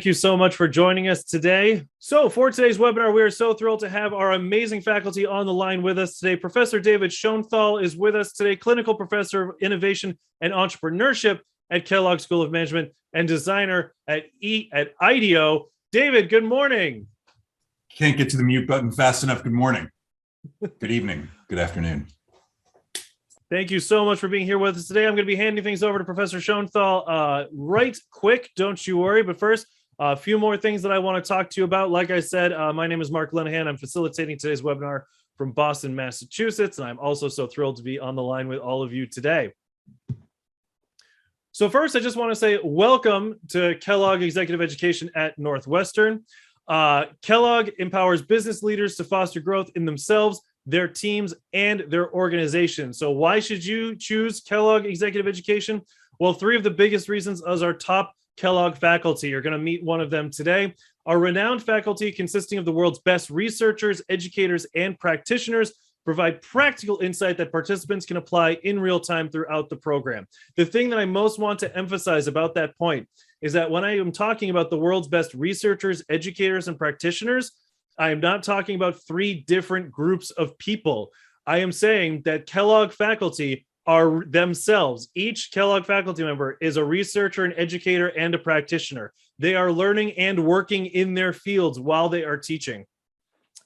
thank you so much for joining us today. So for today's webinar, we are so thrilled to have our amazing faculty on the line with us today. Professor David Schoenthal is with us today, Clinical Professor of Innovation and Entrepreneurship at Kellogg School of Management and designer at IDEO. David, good morning. Can't get to the mute button fast enough. Good morning. Good evening. Good afternoon. Thank you so much for being here with us today. I'm going to be handing things over to Professor Schoenthal right quick. Don't you worry. But first, a few more things that I want to talk to you about. Like I said, my name is Mark Linehan. I'm facilitating today's webinar from Boston, Massachusetts, and I'm also so thrilled to be on the line with all of you today. So first, I just want to say welcome to Kellogg Executive Education at Northwestern. Kellogg empowers business leaders to foster growth in themselves, their teams, and their organization. So why should you choose Kellogg Executive Education? Well, three of the biggest reasons as our top Kellogg faculty. You're going to meet one of them today. Our renowned faculty, consisting of the world's best researchers, educators, and practitioners, provide practical insight that participants can apply in real time throughout the program. The thing that I most want to emphasize about that point is that when I am talking about the world's best researchers, educators, and practitioners, I am not talking about three different groups of people. I am saying that Kellogg faculty are themselves. Each Kellogg faculty member is a researcher, an educator, and a practitioner. They are learning and working in their fields while they are teaching.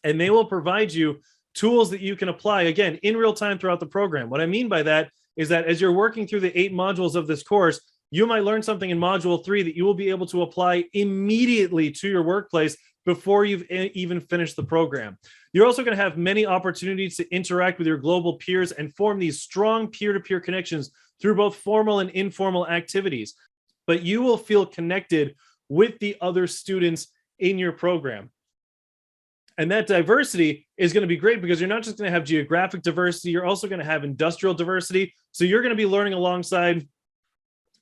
And they will provide you tools that you can apply, again, in real time throughout the program. What I mean by that is that as you're working through the 8 modules of this course, you might learn something in module 3 that you will be able to apply immediately to your workplace before you've even finished the program. You're also going to have many opportunities to interact with your global peers and form these strong peer-to-peer connections through both formal and informal activities. But you will feel connected with the other students in your program. And that diversity is going to be great because you're not just going to have geographic diversity, you're also going to have industrial diversity. So you're going to be learning alongside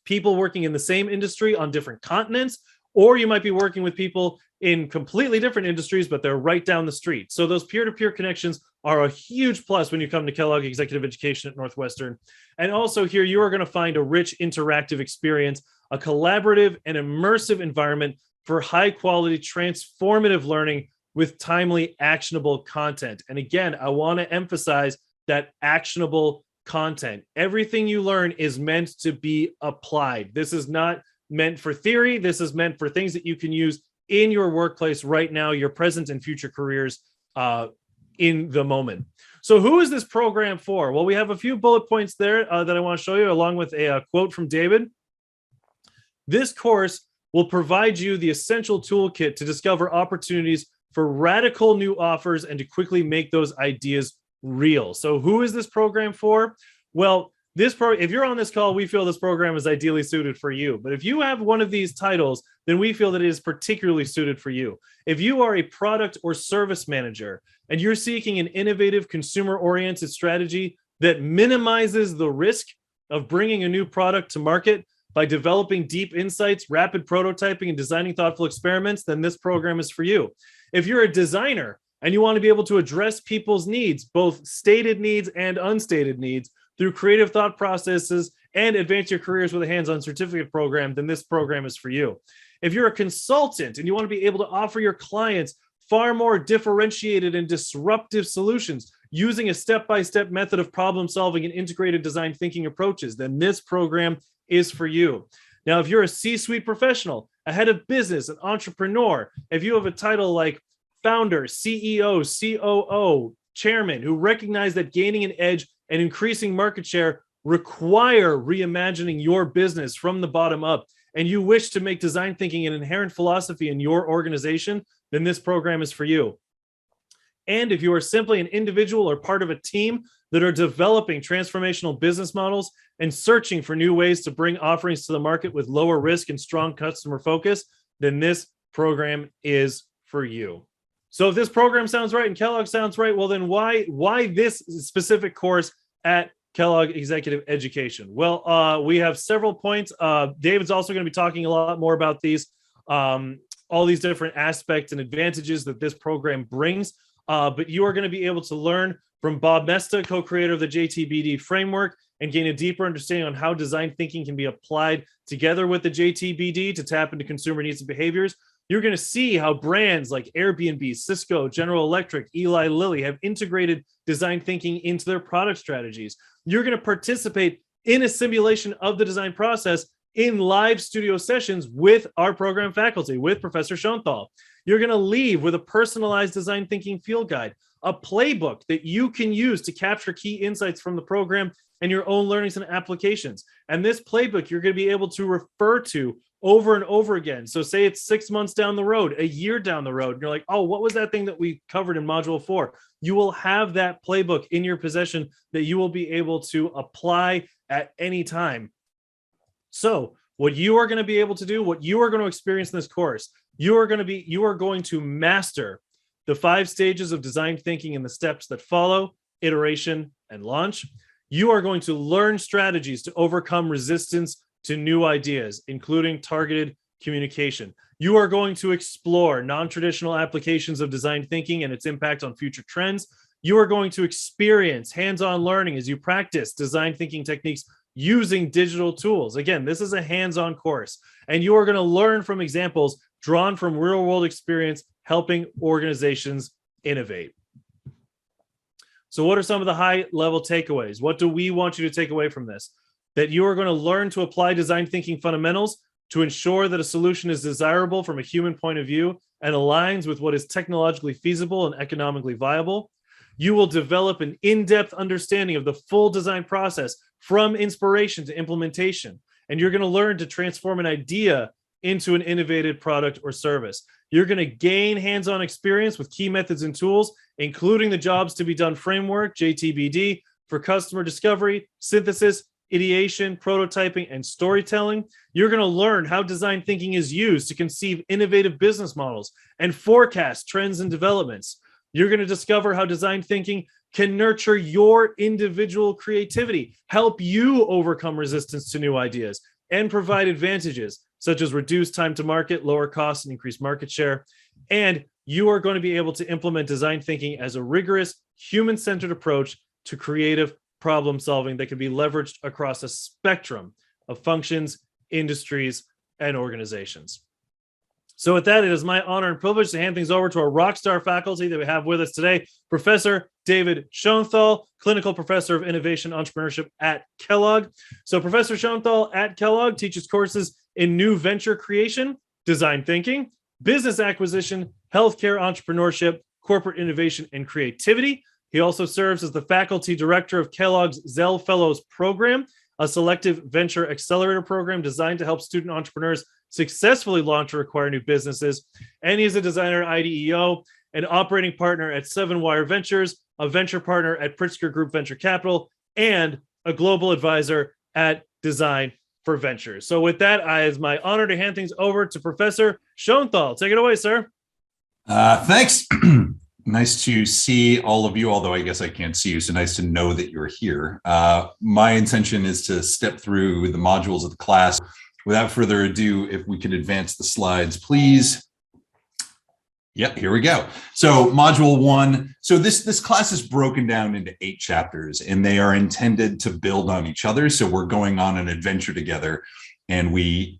people working in the same industry on different continents, or you might be working with people in completely different industries, but they're right down the street. So those peer-to-peer connections are a huge plus when you come to Kellogg Executive Education at Northwestern. And also here, you are going to find a rich interactive experience, a collaborative and immersive environment for high-quality, transformative learning with timely, actionable content. And again, I want to emphasize that actionable content. Everything you learn is meant to be applied. This is not meant for theory. This is meant for things that you can use in your workplace right now, your present and future careers in the moment. So who is this program for? Well, we have a few bullet points there that I want to show you, along with a quote from David. This course will provide you the essential toolkit to discover opportunities for radical new offers and to quickly make those ideas real. So who is this program for? Well, if you're on this call, we feel this program is ideally suited for you. But if you have one of these titles, then we feel that it is particularly suited for you. If you are a product or service manager and you're seeking an innovative consumer-oriented strategy that minimizes the risk of bringing a new product to market by developing deep insights, rapid prototyping, and designing thoughtful experiments, then this program is for you. If you're a designer and you want to be able to address people's needs, both stated needs and unstated needs, through creative thought processes and advance your careers with a hands-on certificate program, then this program is for you. If you're a consultant and you want to be able to offer your clients far more differentiated and disruptive solutions using a step-by-step method of problem solving and integrated design thinking approaches, then this program is for you. Now, if you're a C-suite professional, a head of business, an entrepreneur, if you have a title like founder, CEO, COO, chairman, who recognize that gaining an edge and increasing market share require reimagining your business from the bottom up, and you wish to make design thinking an inherent philosophy in your organization, then this program is for you. And if you are simply an individual or part of a team that are developing transformational business models and searching for new ways to bring offerings to the market with lower risk and strong customer focus, then this program is for you. So if this program sounds right and Kellogg sounds right, well, then why this specific course at Kellogg Executive Education? Well, we have several points. David's also going to be talking a lot more about these, all these different aspects and advantages that this program brings. but you are going to be able to learn from Bob Mesta, co-creator of the JTBD framework, and gain a deeper understanding on how design thinking can be applied together with the JTBD to tap into consumer needs and behaviors. You're going to see how brands like Airbnb, Cisco, General Electric, Eli Lilly have integrated design thinking into their product strategies. You're going to participate in a simulation of the design process in live studio sessions with our program faculty, with Professor Schoenthal. You're going to leave with a personalized design thinking field guide, a playbook that you can use to capture key insights from the program and your own learnings and applications. And this playbook you're going to be able to refer to over and over again. So say it's 6 months down the road, a year down the road, and you're like, oh, what was that thing that we covered in module 4? You will have that playbook in your possession that you will be able to apply at any time. So what you are going to be able to do, what you are going to experience in this course, you are going to master the 5 stages of design thinking and the steps that follow: iteration and launch. You are going to learn strategies to overcome resistance to new ideas, including targeted communication. You are going to explore non-traditional applications of design thinking and its impact on future trends. You are going to experience hands-on learning as you practice design thinking techniques using digital tools. Again, this is a hands-on course, and you are going to learn from examples drawn from real-world experience helping organizations innovate. So what are some of the high-level takeaways? What do we want you to take away from this? That you are going to learn to apply design thinking fundamentals to ensure that a solution is desirable from a human point of view and aligns with what is technologically feasible and economically viable. You will develop an in-depth understanding of the full design process from inspiration to implementation. And you're going to learn to transform an idea into an innovative product or service. You're going to gain hands-on experience with key methods and tools, including the jobs to be done framework, JTBD, for customer discovery, synthesis, ideation, prototyping, and storytelling. You're going to learn how design thinking is used to conceive innovative business models and forecast trends and developments. You're going to discover how design thinking can nurture your individual creativity, help you overcome resistance to new ideas, and provide advantages such as reduced time to market, lower costs, and increased market share. And you are going to be able to implement design thinking as a rigorous, human-centered approach to creative problem solving that can be leveraged across a spectrum of functions, industries, and organizations. So with that, it is my honor and privilege to hand things over to our rockstar faculty that we have with us today, Professor David Schoenthal, Clinical Professor of Innovation Entrepreneurship at Kellogg. So Professor Schoenthal at Kellogg teaches courses in new venture creation, design thinking, business acquisition, healthcare entrepreneurship, corporate innovation, and creativity. He also serves as the faculty director of Kellogg's Zell Fellows program, a selective venture accelerator program designed to help student entrepreneurs successfully launch or acquire new businesses. And he's a designer at IDEO, an operating partner at Seven Wire Ventures, a venture partner at Pritzker Group Venture Capital, and a global advisor at Design for Ventures. So with that, it's my honor to hand things over to Professor Schoenthal. Take it away, sir. Thanks. Nice to see all of you, although I guess I can't see you, so nice to know that you're here. My intention is to step through the modules of the class. Without further ado, if we could advance the slides, please. Yep, here we go. So module 1. So this class is broken down into 8 chapters, and they are intended to build on each other. So we're going on an adventure together, and we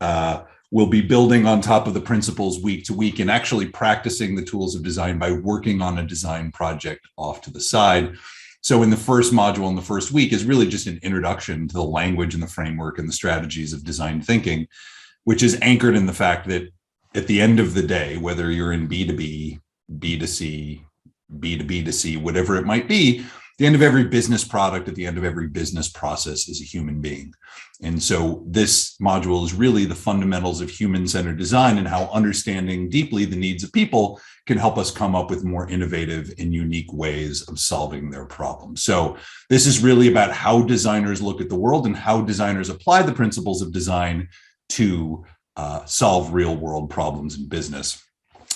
will be building on top of the principles week to week and actually practicing the tools of design by working on a design project off to the side. So in the first module, in the first week, is really just an introduction to the language and the framework and the strategies of design thinking, which is anchored in the fact that at the end of the day, whether you're in B2B, B2C, B2B2C, whatever it might be, the end of every business product, at the end of every business process is a human being. And so this module is really the fundamentals of human-centered design and how understanding deeply the needs of people can help us come up with more innovative and unique ways of solving their problems. So this is really about how designers look at the world and how designers apply the principles of design to solve real-world problems in business.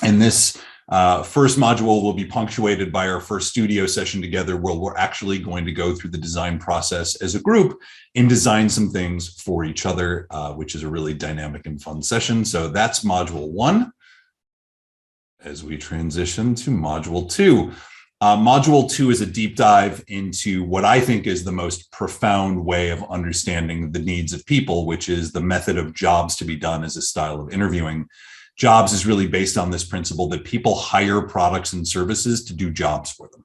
And this first module will be punctuated by our first studio session together, where we're actually going to go through the design process as a group and design some things for each other, which is a really dynamic and fun session. So that's module 1. As we transition to module 2. Module 2 is a deep dive into what I think is the most profound way of understanding the needs of people, which is the method of jobs to be done as a style of interviewing. Jobs is really based on this principle that people hire products and services to do jobs for them.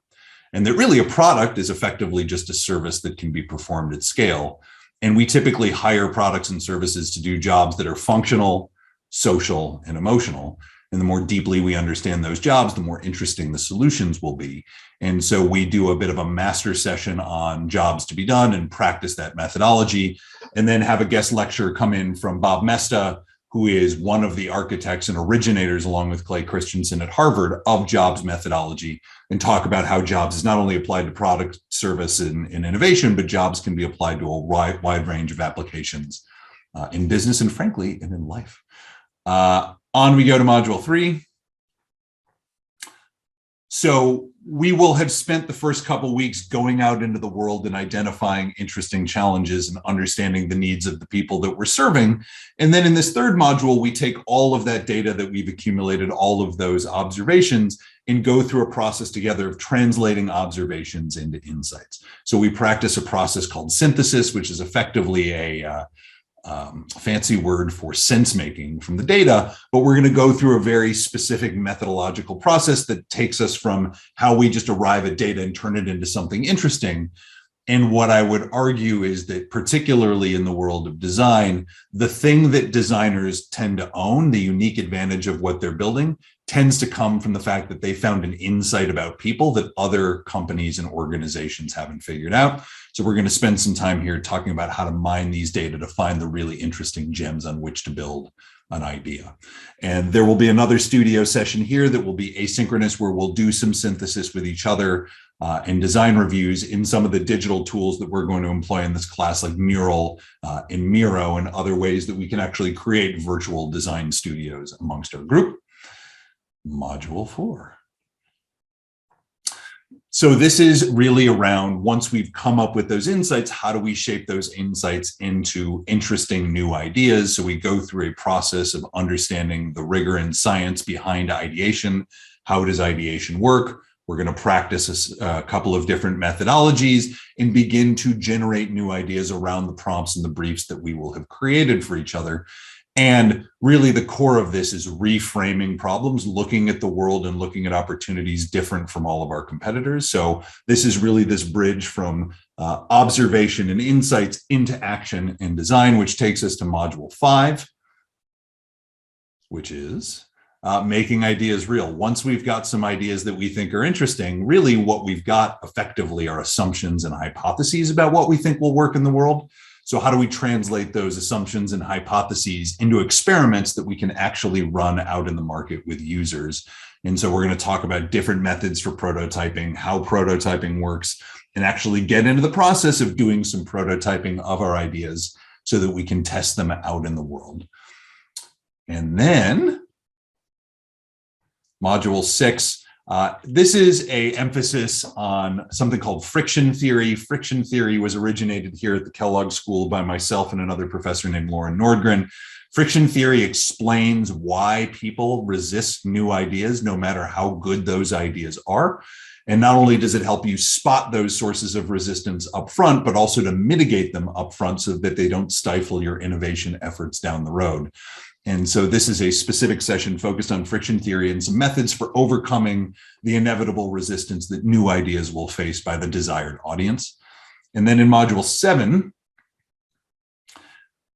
And that really a product is effectively just a service that can be performed at scale. And we typically hire products and services to do jobs that are functional, social, and emotional. And the more deeply we understand those jobs, the more interesting the solutions will be. And so we do a bit of a master session on jobs to be done and practice that methodology, and then have a guest lecture come in from Bob Mesta, who is one of the architects and originators, along with Clay Christensen at Harvard, of jobs methodology, and talk about how jobs is not only applied to product, service, and innovation, but jobs can be applied to a wide range of applications in business and frankly, and in life. On we go to module 3. So we will have spent the first couple of weeks going out into the world and identifying interesting challenges and understanding the needs of the people that we're serving. And then in this third module, we take all of that data that we've accumulated, all of those observations, and go through a process together of translating observations into insights. So we practice a process called synthesis, which is effectively a fancy word for sense making from the data, but we're going to go through a very specific methodological process that takes us from how we just arrive at data and turn it into something interesting. And what I would argue is that particularly in the world of design, the thing that designers tend to own, the unique advantage of what they're building, tends to come from the fact that they found an insight about people that other companies and organizations haven't figured out. So we're going to spend some time here talking about how to mine these data to find the really interesting gems on which to build an idea. And there will be another studio session here that will be asynchronous, where we'll do some synthesis with each other and design reviews in some of the digital tools that we're going to employ in this class, like Mural and Miro, and other ways that we can actually create virtual design studios amongst our group. Module 4. So this is really around, once we've come up with those insights, how do we shape those insights into interesting new ideas? So we go through a process of understanding the rigor and science behind ideation. How does ideation work? We're going to practice a couple of different methodologies and begin to generate new ideas around the prompts and the briefs that we will have created for each other. And really the core of this is reframing problems, looking at the world and looking at opportunities different from all of our competitors. So this is really this bridge from observation and insights into action and design, which takes us to module 5, which is making ideas real. Once we've got some ideas that we think are interesting, really what we've got effectively are assumptions and hypotheses about what we think will work in the world. So how do we translate those assumptions and hypotheses into experiments that we can actually run out in the market with users? And so we're going to talk about different methods for prototyping, how prototyping works, and actually get into the process of doing some prototyping of our ideas so that we can test them out in the world. And then module 6, this is an emphasis on something called friction theory. Friction theory was originated here at the Kellogg School by myself and another professor named Lauren Nordgren. Friction theory explains why people resist new ideas, no matter how good those ideas are. And not only does it help you spot those sources of resistance up front, but also to mitigate them up front so that they don't stifle your innovation efforts down the road. And so this is a specific session focused on friction theory and some methods for overcoming the inevitable resistance that new ideas will face by the desired audience. And then in module 7,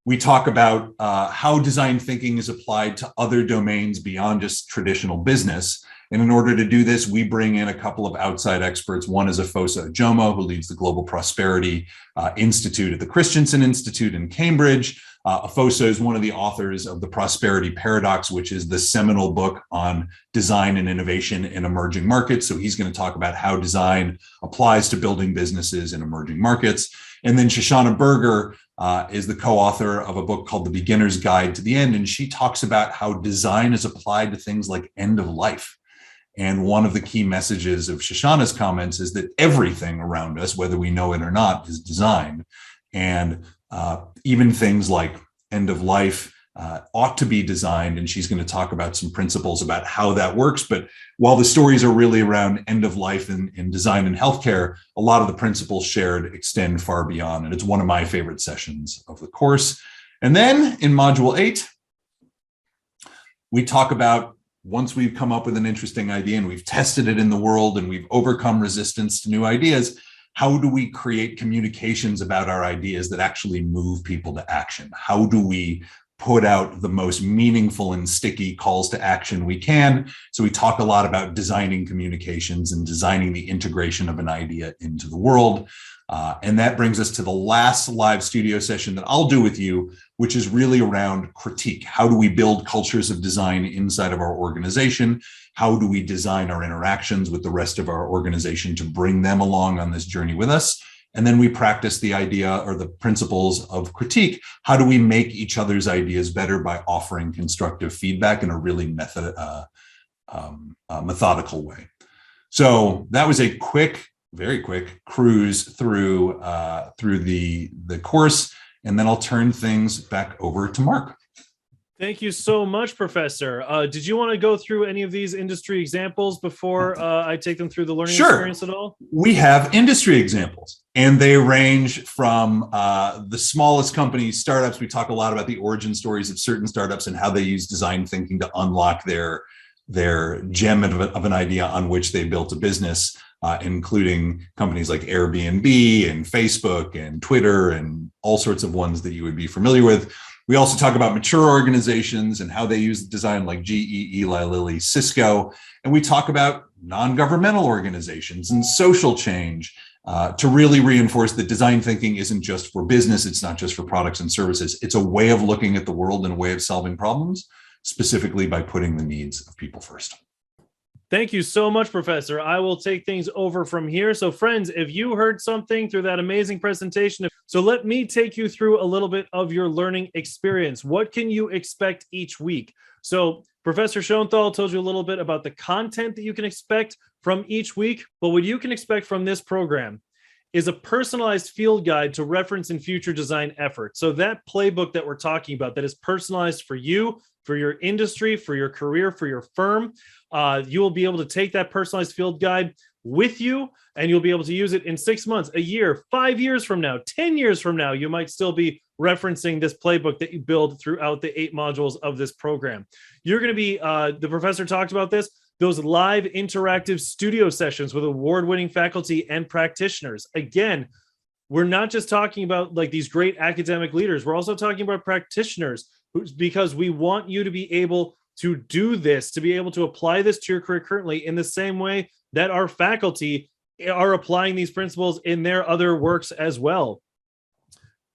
we talk about how design thinking is applied to other domains beyond just traditional business. And in order to do this, we bring in a couple of outside experts. One is Afosa Ojomo, who leads the Global Prosperity Institute at the Christensen Institute in Cambridge. Afosa is one of the authors of The Prosperity Paradox, which is the seminal book on design and innovation in emerging markets. So he's going to talk about how design applies to building businesses in emerging markets. And then Shoshana Berger is the co-author of a book called The Beginner's Guide to the End. And she talks about how design is applied to things like end of life. And one of the key messages of Shoshana's comments is that everything around us, whether we know it or not, is design. And even things like end of life, ought to be designed. And she's going to talk about some principles about how that works. But while the stories are really around end of life in design and healthcare, a lot of the principles shared extend far beyond. And it's one of my favorite sessions of the course. And then in Module 8, we talk about, once we've come up with an interesting idea and we've tested it in the world and we've overcome resistance to new ideas, how do we create communications about our ideas that actually move people to action? How do we put out the most meaningful and sticky calls to action we can? So we talk a lot about designing communications and designing the integration of an idea into the world. And that brings us to the last live studio session that I'll do with you, which is really around critique. How do we build cultures of design inside of our organization? How do we design our interactions with the rest of our organization to bring them along on this journey with us? And then we practice the idea or the principles of critique. How do we make each other's ideas better by offering constructive feedback in a really methodical way? So that was a very quick cruise through the course, and then I'll turn things back over to Mark. Thank you so much, Professor. Did you want to go through any of these industry examples before I take them through the learning experience at all? We have industry examples, and they range from the smallest companies, startups. We talk a lot about the origin stories of certain startups and how they use design thinking to unlock their gem of an idea on which they built a business, including companies like Airbnb and Facebook and Twitter and all sorts of ones that you would be familiar with. We also talk about mature organizations and how they use design, like GE, Eli Lilly, Cisco. And we talk about non-governmental organizations and social change to really reinforce that design thinking isn't just for business. It's not just for products and services. It's a way of looking at the world and a way of solving problems, specifically by putting the needs of people first. Thank you so much, Professor. I will take things over from here. So friends, if you heard something through that amazing presentation, so let me take you through a little bit of your learning experience. What can you expect each week? So Professor Schoenthal told you a little bit about the content that you can expect from each week, but what you can expect from this program is a personalized field guide to reference in future design efforts. So that playbook that we're talking about that is personalized for you, for your industry, for your career, for your firm, you will be able to take that personalized field guide with you, and you'll be able to use it in 6 months, a year, 5 years from now, 10 years from now. You might still be referencing this playbook that you build throughout the 8 modules of this program. You're going to be, the professor talked about this, those live interactive studio sessions with award-winning faculty and practitioners. Again, we're not just talking about like these great academic leaders. We're also talking about practitioners, because we want you to be able to do this, to be able to apply this to your career currently in the same way that our faculty are applying these principles in their other works as well.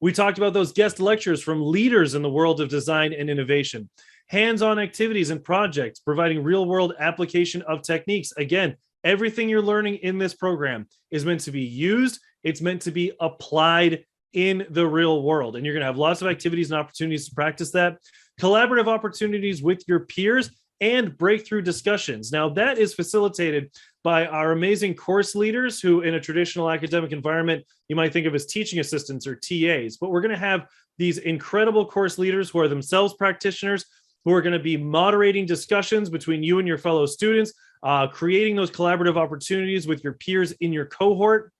We talked about those guest lectures from leaders in the world of design and innovation, hands-on activities and projects, providing real-world application of techniques. Again, everything you're learning in this program is meant to be used. It's meant to be applied in the real world. And you're going to have lots of activities and opportunities to practice that. Collaborative opportunities with your peers and breakthrough discussions. Now, that is facilitated by our amazing course leaders who, in a traditional academic environment, you might think of as teaching assistants or TAs. But we're going to have these incredible course leaders who are themselves practitioners, who are going to be moderating discussions between you and your fellow students, creating those collaborative opportunities with your peers in your cohort,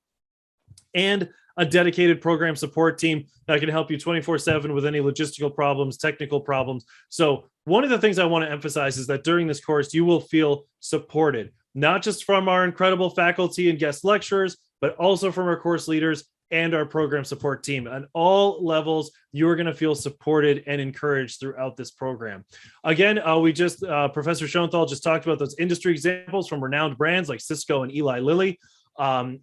and a dedicated program support team that can help you 24/7 with any logistical problems, technical problems. So one of the things I want to emphasize is that during this course, you will feel supported, not just from our incredible faculty and guest lecturers, but also from our course leaders and our program support team. At all levels, you're going to feel supported and encouraged throughout this program. Again, Professor Schoenthal just talked about those industry examples from renowned brands like Cisco and Eli Lilly.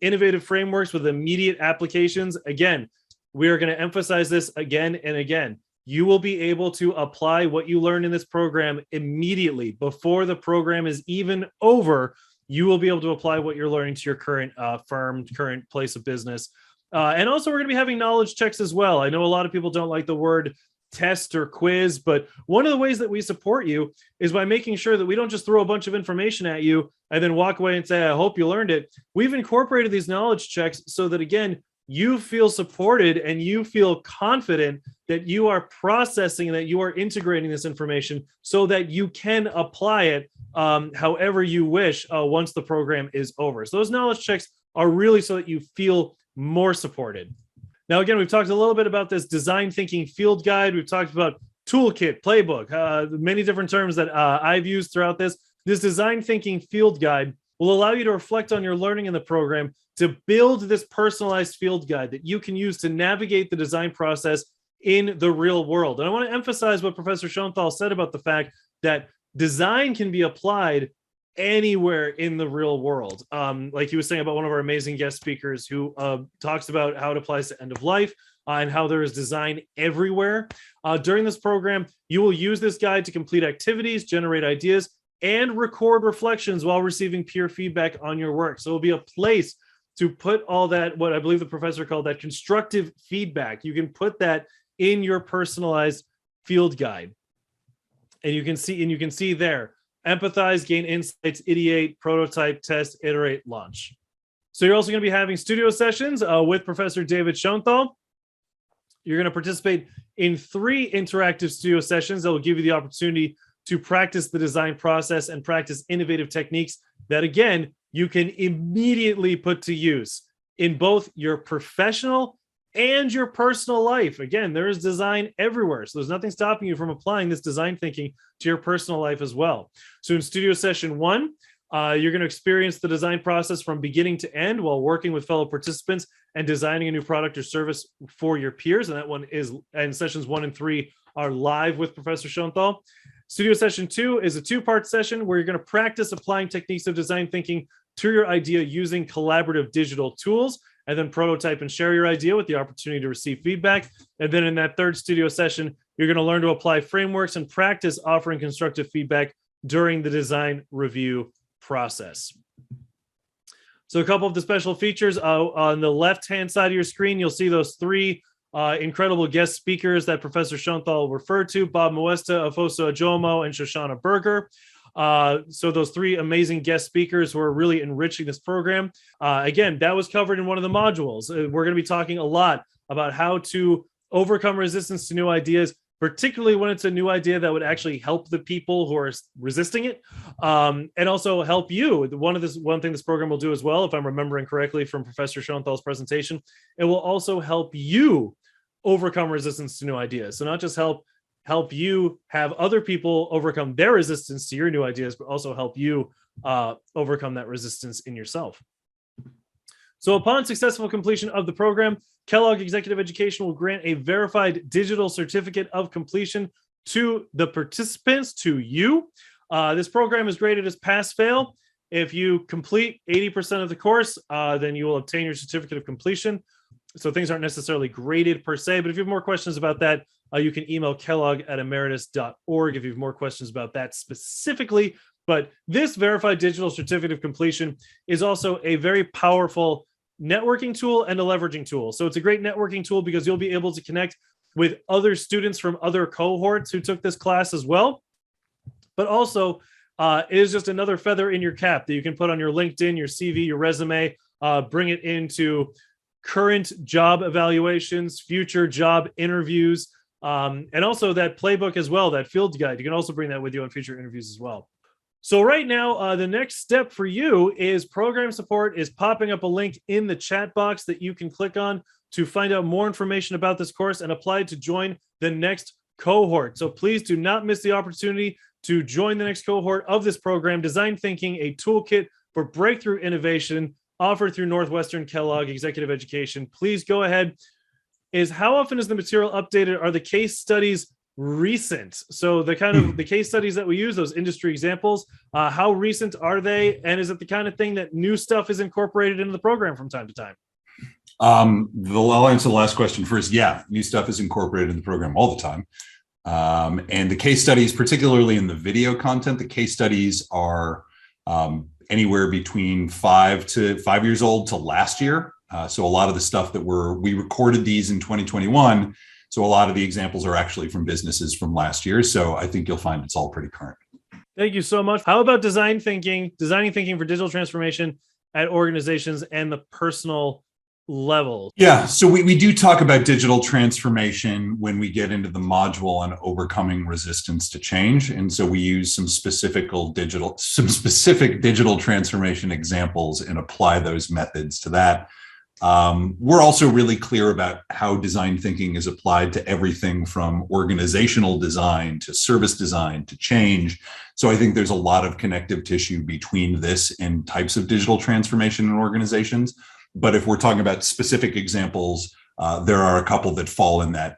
Innovative frameworks with immediate applications. Again, we are going to emphasize this again and again. You will be able to apply what you learn in this program immediately before the program is even over. You will be able to apply what you're learning to your current firm, current place of business. And also we're going to be having knowledge checks as well. I know a lot of people don't like the word test or quiz, but one of the ways that we support you is by making sure that we don't just throw a bunch of information at you and then walk away and say, I hope you learned it. We've incorporated these knowledge checks so that, again, you feel supported and you feel confident that you are processing and that you are integrating this information so that you can apply it however you wish once the program is over. So those knowledge checks are really so that you feel more supported. Now, again, we've talked a little bit about this design thinking field guide. We've talked about toolkit, playbook, many different terms that I've used throughout this. This design thinking field guide will allow you to reflect on your learning in the program to build this personalized field guide that you can use to navigate the design process in the real world. And I want to emphasize what Professor Schoenthal said about the fact that design can be applied anywhere in the real world. Like he was saying about one of our amazing guest speakers who talks about how it applies to end of life and how there is design everywhere. During this program, you will use this guide to complete activities, generate ideas, and record reflections while receiving peer feedback on your work. So it'll be a place to put all that, what I believe the professor called that constructive feedback. You can put that in your personalized field guide. And you can see there, empathize, gain insights, ideate, prototype, test, iterate, launch. So you're also going to be having studio sessions with Professor David Schoenthal. You're going to participate in 3 interactive studio sessions that will give you the opportunity to practice the design process and practice innovative techniques that, again, you can immediately put to use in both your professional and your personal life. Again, there is design everywhere. So there's nothing stopping you from applying this design thinking to your personal life as well. So in studio session 1, you're going to experience the design process from beginning to end while working with fellow participants and designing a new product or service for your peers. And that one is, and sessions 1 and 3 are live with Professor Schoenthal. Studio session 2 is a 2-part session where you're going to practice applying techniques of design thinking to your idea using collaborative digital tools, and then prototype and share your idea with the opportunity to receive feedback. And then in that 3rd studio session, you're going to learn to apply frameworks and practice offering constructive feedback during the design review process. So a couple of the special features on the left-hand side of your screen, you'll see those 3 incredible guest speakers that Professor Schoenthal referred to, Bob Moesta, Afoso Ajomo, and Shoshana Berger. So those 3 amazing guest speakers who are really enriching this program. Again, that was covered in one of the modules. We're going to be talking a lot about how to overcome resistance to new ideas, particularly when it's a new idea that would actually help the people who are resisting it, and also help you. One thing this program will do as well, if I'm remembering correctly from Professor Schoenthal's presentation, it will also help you overcome resistance to new ideas. So not just help you have other people overcome their resistance to your new ideas, but also help you overcome that resistance in yourself. So upon successful completion of the program, Kellogg Executive Education will grant a verified digital certificate of completion to the participants, to you. This program is graded as pass-fail. If you complete 80% of the course, then you will obtain your certificate of completion. So things aren't necessarily graded per se, but if you have more questions about that, you can email kellogg@emeritus.org if you have more questions about that specifically. But this verified digital certificate of completion is also a very powerful networking tool and a leveraging tool. So it's a great networking tool because you'll be able to connect with other students from other cohorts who took this class as well. But also, it is just another feather in your cap that you can put on your LinkedIn, your CV, your resume, bring it into current job evaluations, future job interviews, and also that playbook as well, that field guide. You can also bring that with you on future interviews as well. So right now, the next step for you is program support is popping up a link in the chat box that you can click on to find out more information about this course and apply to join the next cohort. So please do not miss the opportunity to join the next cohort of this program, Design Thinking, a toolkit for breakthrough innovation, offered through Northwestern Kellogg Executive Education. Please go ahead. How often is the material updated? Are the case studies recent? So the kind of the case studies that we use, those industry examples, how recent are they? And is it the kind of thing that new stuff is incorporated into the program from time to time? I'll answer the last question first. Yeah, new stuff is incorporated in the program all the time. And the case studies, particularly in the video content, the case studies are anywhere between 5 years old to last year. So a lot of the stuff that we recorded these in 2021. So a lot of the examples are actually from businesses from last year. So I think you'll find it's all pretty current. Thank you so much. How about designing thinking for digital transformation at organizations and the personal level? Yeah, so we do talk about digital transformation when we get into the module on overcoming resistance to change. And so we use some specific digital transformation examples and apply those methods to that. We're also really clear about how design thinking is applied to everything from organizational design to service design to change. So I think there's a lot of connective tissue between this and types of digital transformation in organizations. But if we're talking about specific examples, there are a couple that fall in that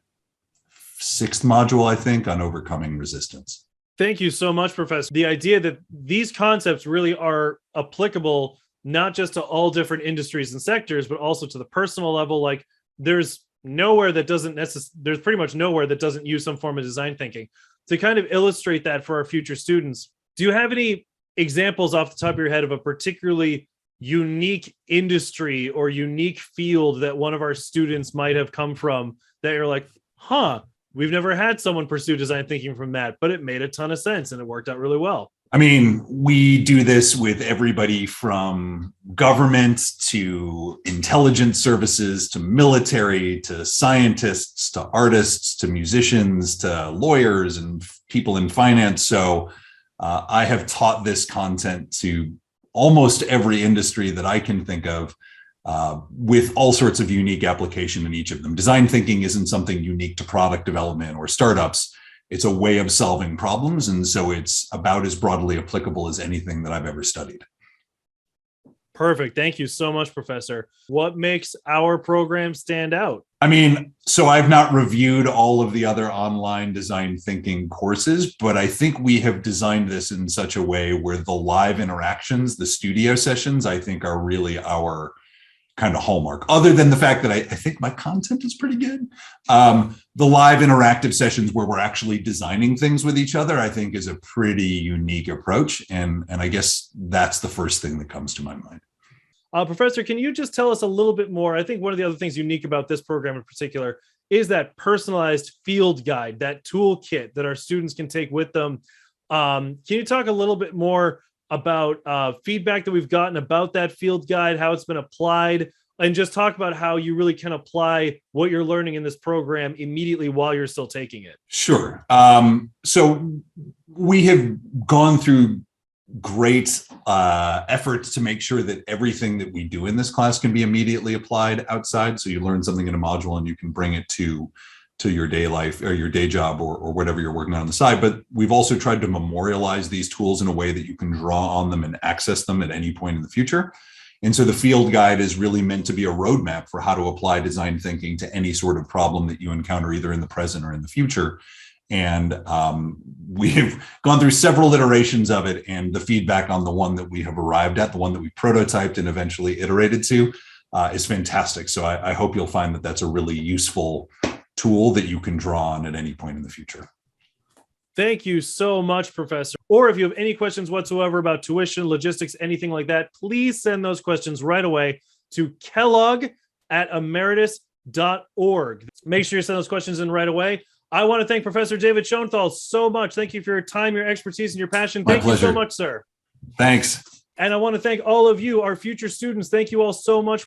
6th module, I think, on overcoming resistance. Thank you so much, Professor. The idea that these concepts really are applicable not just to all different industries and sectors, but also to the personal level. Like there's pretty much nowhere that doesn't use some form of design thinking. To kind of illustrate that for our future students, do you have any examples off the top of your head of a particularly unique industry or unique field that one of our students might have come from that you're like, we've never had someone pursue design thinking from that, but it made a ton of sense and it worked out really well? I mean, we do this with everybody from government to intelligence services to military to scientists to artists to musicians to lawyers and people in finance. So I have taught this content to almost every industry that I can think of, with all sorts of unique application in each of them. Design thinking isn't something unique to product development or startups. It's a way of solving problems. And so it's about as broadly applicable as anything that I've ever studied. Perfect. Thank you so much, Professor. What makes our program stand out? I mean, so I've not reviewed all of the other online design thinking courses, but I think we have designed this in such a way where the live interactions, the studio sessions, I think are really our kind of hallmark, other than the fact that I think my content is pretty good. The live interactive sessions where we're actually designing things with each other, I think is a pretty unique approach. And I guess that's the first thing that comes to my mind. Professor, can you just tell us a little bit more? I think one of the other things unique about this program in particular is that personalized field guide, that toolkit that our students can take with them. Can you talk a little bit more about feedback that we've gotten about that field guide, how it's been applied, and just talk about how you really can apply what you're learning in this program immediately while you're still taking it? Sure. So we have gone through great efforts to make sure that everything that we do in this class can be immediately applied outside. So you learn something in a module and you can bring it to your day life or your day job or whatever you're working on the side. But we've also tried to memorialize these tools in a way that you can draw on them and access them at any point in the future. And so the field guide is really meant to be a roadmap for how to apply design thinking to any sort of problem that you encounter either in the present or in the future. And we have gone through several iterations of it, and the feedback on the one that we have arrived at, the one that we prototyped and eventually iterated to, is fantastic. So I hope you'll find that that's a really useful tool that you can draw on at any point in the future. Thank you so much, Professor. Or if you have any questions whatsoever about tuition, logistics, anything like that, please send those questions right away to Kellogg@emeritus.org. Make sure you send those questions in right away. I want to thank Professor David Schoenthal so much. Thank you for your time, your expertise, and your passion. Thank you so much, sir. Thanks. And I want to thank all of you, our future students. Thank you all so much.